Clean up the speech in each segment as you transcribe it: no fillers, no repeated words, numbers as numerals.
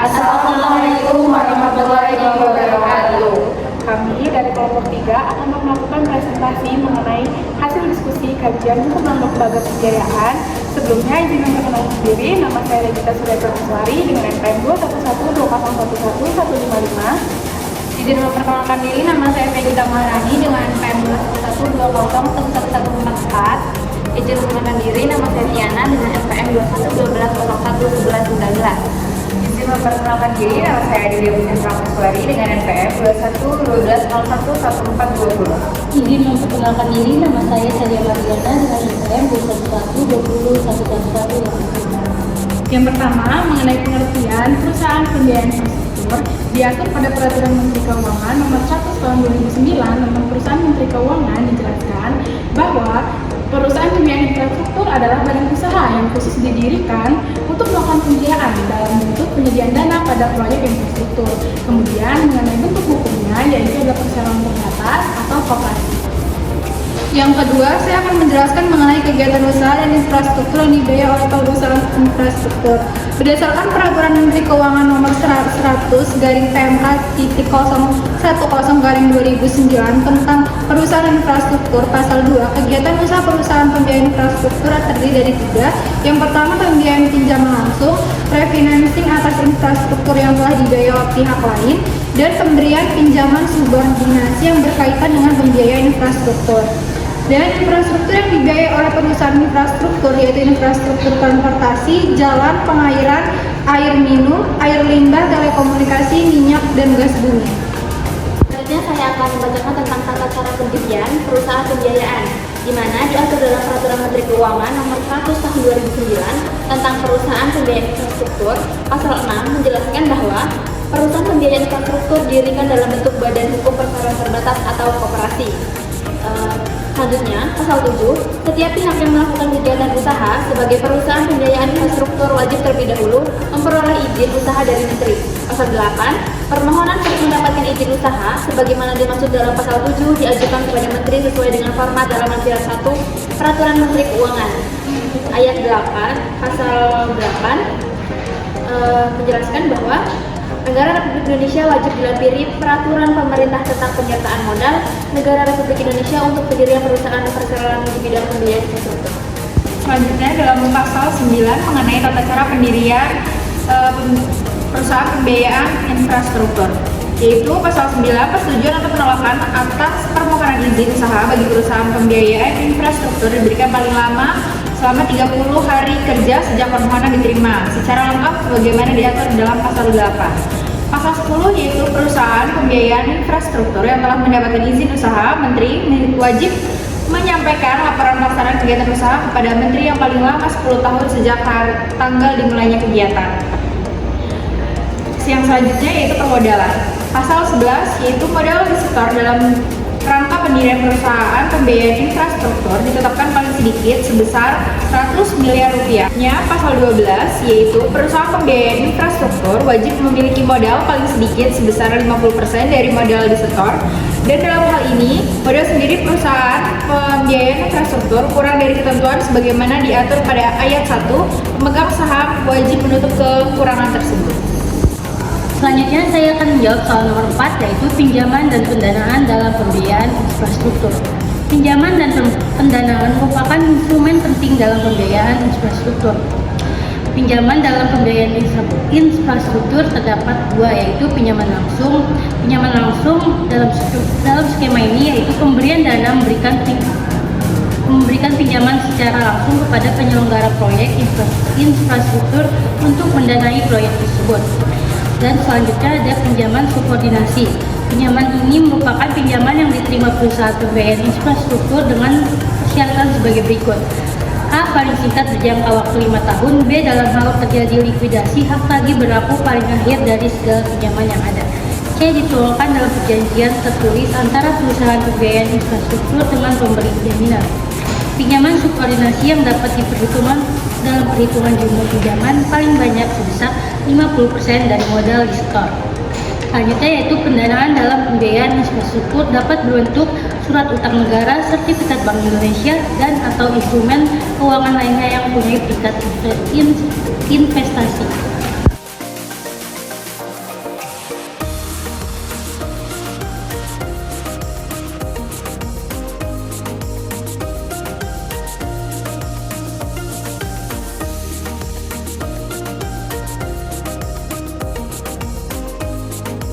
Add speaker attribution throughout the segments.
Speaker 1: Assalamualaikum warahmatullahi wabarakatuh.
Speaker 2: Kami dari kelompok 3 akan melakukan presentasi mengenai hasil diskusi kajian hukum lembaga pembiayaan. Sebelumnya izin memperkenalkan diri, nama saya Regita Suryatmaswari dengan NPM 211202155.
Speaker 1: Izin memperkenalkan diri, nama saya Regita Maharani dengan NPM 211201144. Izin memperkenalkan diri, nama saya Tiana dengan NPM 2112011119. Izin memperkenalkan diri, nama saya Adelia Putri dengan NPM 2112011420.
Speaker 3: Izin memperkenalkan diri, nama saya Celia Mariana dengan NPM 211202111.
Speaker 2: Yang pertama, mengenai pengertian perusahaan pembiayaan infrastruktur diatur pada Peraturan Menteri Keuangan Nomor 100 Tahun 2009 tentang Perusahaan Menteri Keuangan. Dijelaskan bahwa perusahaan pembiayaan infrastruktur adalah badan usaha yang khusus didirikan untuk melakukan pembiayaan dalam bentuk penyediaan dana pada proyek infrastruktur. Kemudian mengenai bentuk hukumnya, yaitu adalah perseroan terbatas atau koperasi.
Speaker 4: Yang kedua, saya akan menjelaskan mengenai kegiatan usaha dan infrastruktur yang dibiayai oleh perusahaan infrastruktur. Berdasarkan Peraturan Menteri Keuangan Nomor 100/PMK/010/2009 tentang perusahaan infrastruktur, Pasal 2, kegiatan usaha perusahaan pembiayaan infrastruktur terdiri dari 3. Yang pertama, pembiayaan pinjaman langsung, refinancing atas infrastruktur yang telah dibiayai oleh pihak lain, dan pemberian pinjaman subordinasi yang berkaitan dengan pembiayaan infrastruktur. Dan infrastruktur yang dibiayai oleh perusahaan infrastruktur yaitu infrastruktur transportasi, jalan, pengairan, air minum, air limbah, telekomunikasi, minyak, dan gas bumi.
Speaker 1: Selanjutnya saya akan membacakan tentang tata cara pendirian perusahaan pembiayaan, di mana diatur dalam Peraturan Menteri Keuangan Nomor 100 Tahun 2009 tentang perusahaan pembiayaan infrastruktur. Pasal 6 menjelaskan bahwa perusahaan pembiayaan infrastruktur didirikan dalam bentuk badan hukum perseroan terbatas atau koperasi. Selanjutnya, Pasal 7, setiap pihak yang melakukan kegiatan usaha sebagai perusahaan pembiayaan infrastruktur wajib terlebih dahulu memperoleh izin usaha dari Menteri. Pasal 8, permohonan untuk mendapatkan izin usaha sebagaimana dimaksud dalam Pasal 7 diajukan kepada Menteri sesuai dengan format dalam lampiran 1 Peraturan Menteri Keuangan. Ayat 8, Pasal 8 menjelaskan bahwa Negara Republik Indonesia wajib dilampiri peraturan pemerintah tentang penyertaan modal Negara Republik Indonesia untuk pendirian perusahaan perseroan di bidang pembiayaan infrastruktur.
Speaker 2: Selanjutnya dalam pasal 9 mengenai tata cara pendirian perusahaan pembiayaan infrastruktur, yaitu pasal 9 persetujuan atau penolakan atas permohonan izin usaha bagi perusahaan pembiayaan infrastruktur diberikan paling lama selama 30 hari kerja sejak permohonan diterima secara lengkap sebagaimana diatur dalam pasal 8. Pasal 10 yaitu perusahaan pembiayaan infrastruktur yang telah mendapatkan izin usaha, Menteri wajib menyampaikan laporan pelaksanaan kegiatan usaha kepada Menteri yang paling lama 10 tahun sejak tanggal dimulainya kegiatan. Yang selanjutnya yaitu permodalan. Pasal 11 yaitu modal disetor dalam rangka pendirian perusahaan pembiayaan infrastruktur ditetapkan paling sedikit sebesar 100 miliar rupiah. Pasal 12 yaitu perusahaan pembiayaan infrastruktur wajib memiliki modal paling sedikit sebesar 50% dari modal disetor. Dan dalam hal ini, modal sendiri perusahaan pembiayaan infrastruktur kurang dari ketentuan sebagaimana diatur pada ayat 1, pemegang saham wajib menutup kekurangan tersebut.
Speaker 3: Selanjutnya saya akan menjawab soal nomor 4, yaitu pinjaman dan pendanaan dalam pembiayaan infrastruktur. Pinjaman dan pendanaan merupakan instrumen penting dalam pembiayaan infrastruktur. Pinjaman dalam pembiayaan infrastruktur terdapat dua, yaitu pinjaman langsung. Pinjaman langsung dalam skema ini yaitu pemberian dana memberikan pinjaman secara langsung kepada penyelenggara proyek infrastruktur untuk mendanai proyek tersebut. Dan selanjutnya ada pinjaman subordinasi. Pinjaman ini merupakan pinjaman yang diterima perusahaan pembiayaan infrastruktur dengan persyaratan sebagai berikut. A. Paling singkat berjangka waktu 5 tahun. B. Dalam hal terjadi likuidasi, hak tagih berlaku paling akhir dari segala pinjaman yang ada. C. Dituangkan dalam perjanjian tertulis antara perusahaan pembiayaan infrastruktur dengan pemberi jaminan. Pinjaman subordinasi yang dapat diperhitungkan dalam perhitungan jumlah pinjaman paling banyak sebesar 50% dari modal disetor. Selanjutnya yaitu pendanaan dalam pembiayaan infrastruktur dapat berbentuk surat utang negara, sertifikat Bank Indonesia, dan atau instrumen keuangan lainnya yang punya tingkat investasi.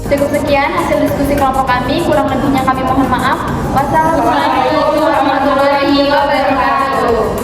Speaker 1: Cukup sekian hasil diskusi kelompok kami, kurang lebihnya kami mohon maaf. Wassalamualaikum warahmatullahi wabarakatuh.